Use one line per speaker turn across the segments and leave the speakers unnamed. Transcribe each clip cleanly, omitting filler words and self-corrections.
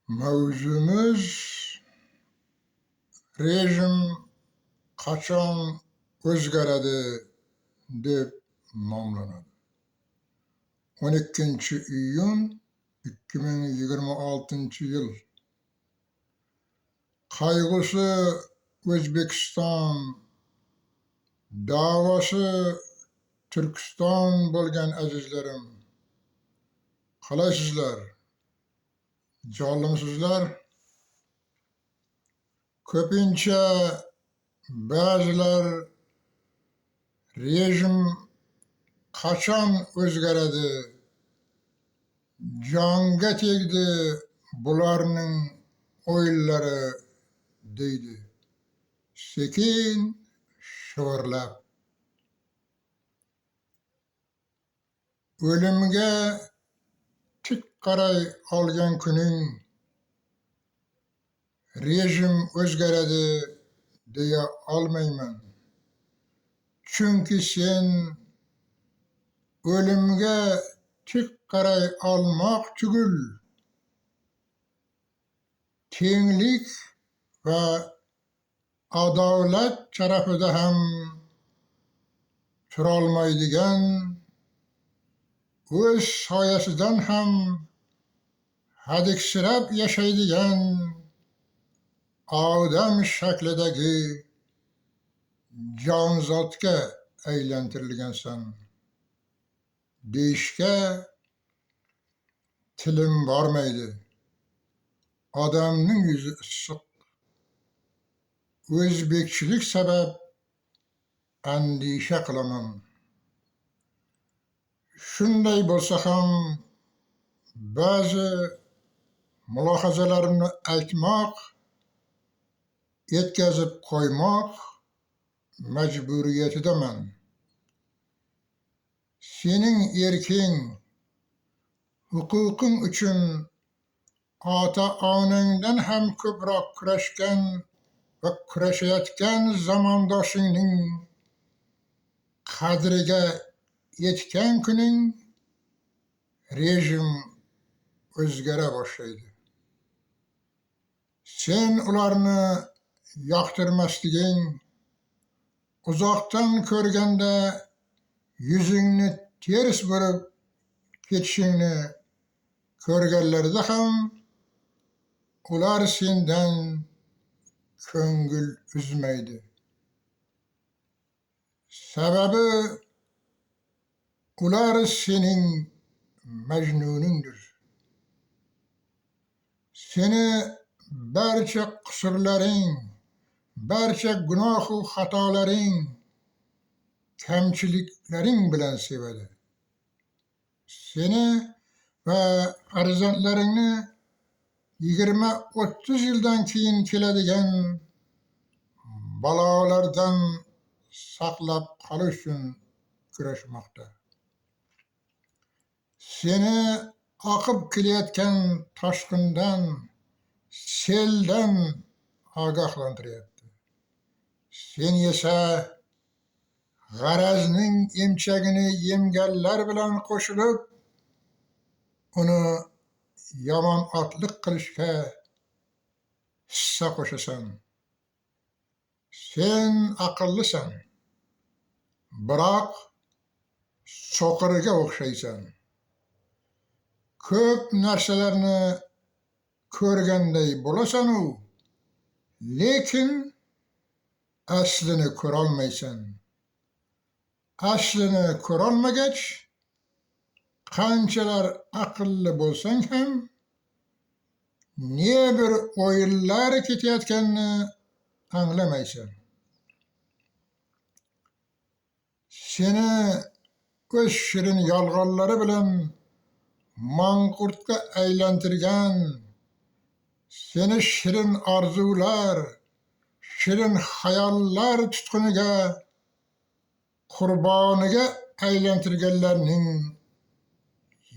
Mavzumuz rejim qachon o'zgaradi deb nomlanadi. 12-iyun 2026-yil. Qayg'usi O'zbekiston, da'vosi Turkiston bo'lgan azizlarim, qalaysizlar? Jonlimsizlar? Ko'pincha ba'zilar rejim qachon o'zgaradi, jonga tegdi bularning o'yinlari deydi, sekin shivirlab. O'limga tik qaray olgan kuning rejim o'zgaradi deya olmayman. Chunki sen o'limga tik qaray olmoq tugul, tenglik va adolat tarafida ham turolmaydigan, o'z soyasidan ham hadiksirab yashaydigan odam shaklidagi jonzotga aylantirilgansan deyishga tilim bormaydi. Odamning yuzi issiq. O'zbekchilik sabab andisha qilaman. Shunday bo'lsa ham ba'zi mulohazalarimni aytmoq, yetkazib qo'ymoq majburiyatidaman. Sening erking, huquqing uchun ota-onangdan ham ko'proq kurashgan va kurashayotgan zamondoshingning qadriga yetgan kuning rejim o'zgara boshlaydi. Sen ularni yoqtirmasliging, uzoqdan ko'rganda yuzingni ters bo'lib ketishingni ko'rganlarida ham ular sendan ko'ngil uzmaydi. Sababi ular sening majnuningdir. Seni barcha qusurlaring, barcha gunohu xatolaring, kamchiliklaring bilan sevadi. Seni va farzandlaringni 20-30 yildan keyin keladigan balolardan saqlab qolish uchun kurashmoqda. Seni oqib kelayotgan toshqindan, seldan ogohlantiryapti. Sen esa g'arazning emchagini yemganlar bilan qo'shilib, uni yomon otliq qilishga hissa qo'shasan. Sen aqllisan, biroq so'qirga o'xshaysan. Ko'p narsalarni ko'rganday bo'lasan-u, lekin aslini ko'rolmaysan. Aslini ko'rolmagach, qanchalar aqlli bo'lsang ham, ne bir o'yinlar ketayotganini anglamaysan. Seni o'z shirin yolg'onlari bilan manqurtga aylantirgan, seni shirin orzular, shirin xayollar tutquniga, qurboniga aylantirganlarning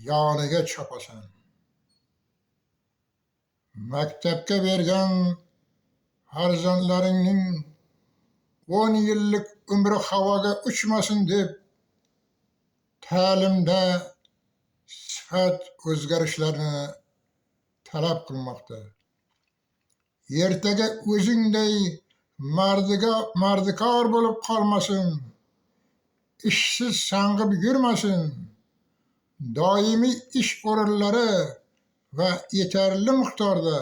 yoniga chopasan. Maktabga bergan farzandlaringning 10 yillik umri havoga uchmasin deb ta'limda sifat o'zgarishlarini talab qilmoqda. Ertaga o'zingday mardikor bo'lib qolmasin, ishsiz sang'ib yurmasin, doimiy ish o'rinlari va yetarli miqdorda,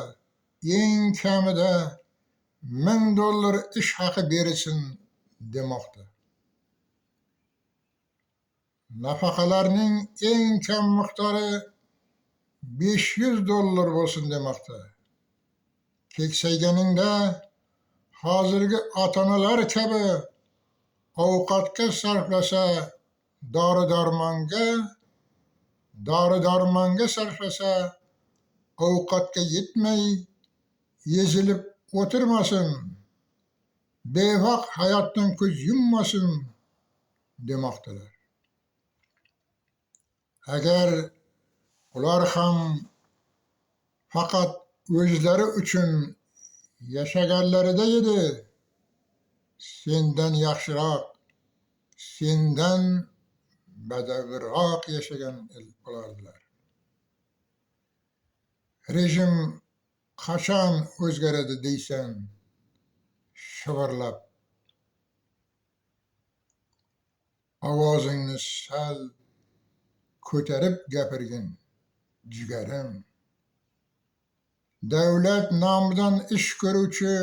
eng kamida $1000 ish haqi berilsin demoqda. Nafaqalarning eng kam miqdori $500 bo'lsin demoqda. Keksayganingda hozirgi ota-onalar kabi ovqatga sarflasa, dori-darmonga sarflasa, ovqatga yetmay ezilib o'tirmasin, bevaqt hayotdan ko'z yummasin demoqdalar. Agar ular ham faqat o'zlari uchun yashaganlarida edi, sendan yaxshiroq, sendan badaviroq yashagan bo'lardilar. Rejim qachon o'zgaradi deysan, shivirlab. Ovozingni sal ko'tarib gapirgin, jigarim. Davlat nomidan ish ko'ruvchi,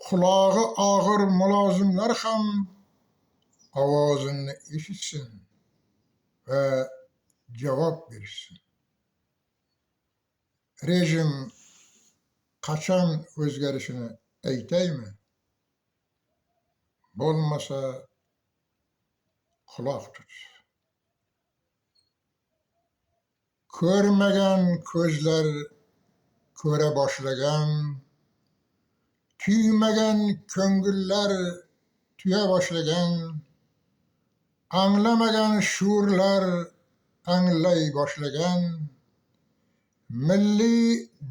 qulog'i og'ir mulozimlar ham ovozingni eshitsin va javob bersin. Rejim qachon o'zgarishini aytaymi? Bo'lmasa quloq tut. Ko'rmagan ko'zlar ko'ra boshlagan, tuymagan ko'ngillar tuya boshlagan, anglamagan shuurlar anglay boshlagan, milliy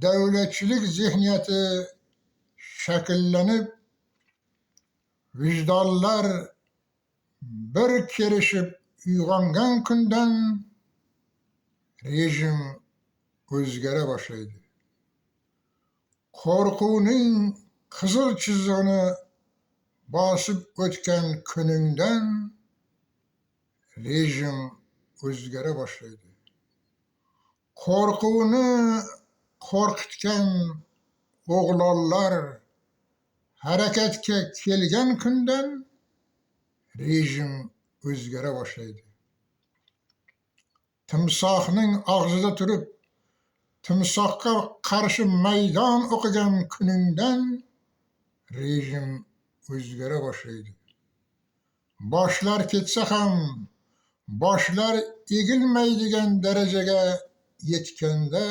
davlatchilik zehniyati shakllanib, vijdonlar bir kerishib uyg'ongan kundan rejim o'zgara boshlaydi. Qo'rquvning qizil chizig'ini bosib o'tgan kuningdan rejim o'zgara boshlaydi. Qo'rquvni qo'rqitgan o'g'lonlar harakatga kelgan kundan rejim o'zgara boshlaydi. Timsohning og'zida turib, timsohga qarshi maydon o'qigan kuningdan rejim o'zgara boshlaydi. Boshlar ketsa ham, boshlar egilmaydigan darajaga yetganda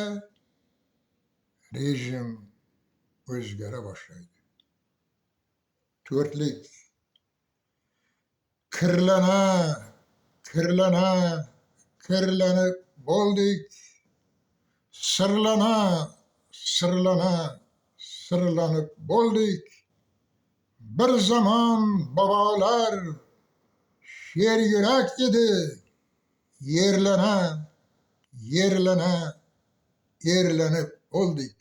rejim o'zgara boshlaydi. To'rtlik. Kirlanib bo'ldik. Sirlanib bo'ldik. Bir zamon bobolar sher yurak edi. Yerlanib bo'ldik.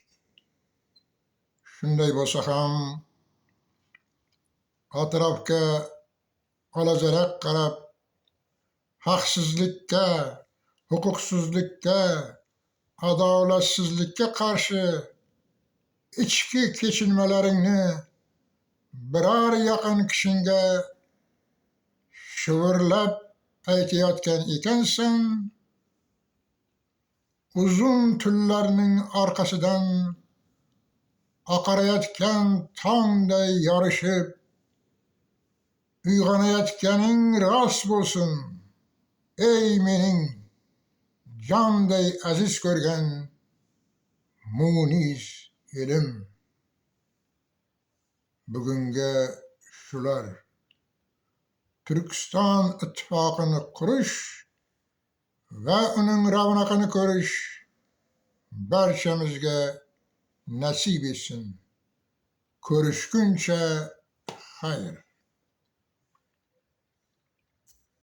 Shunday bo'lsa ham atrofga olazarak qarab, haqsizlikka, huquqsizlikka, adolatsizlikka qarshi ichki kechinmalaringni biror yaqin kishingga shivirlab aytayotgan ekansan, uzun tunlarning orqasidan oqarayotgan tongday yorishib, uyg'onayotganing rost bo'lsin, ey mening jonday aziz ko'rgan munis elim. Bugunga shular. Turkiston ittifoqini qurish va uning ravnaqini ko'rish barchamizga nasib etsin. Ko'rishguncha xayr.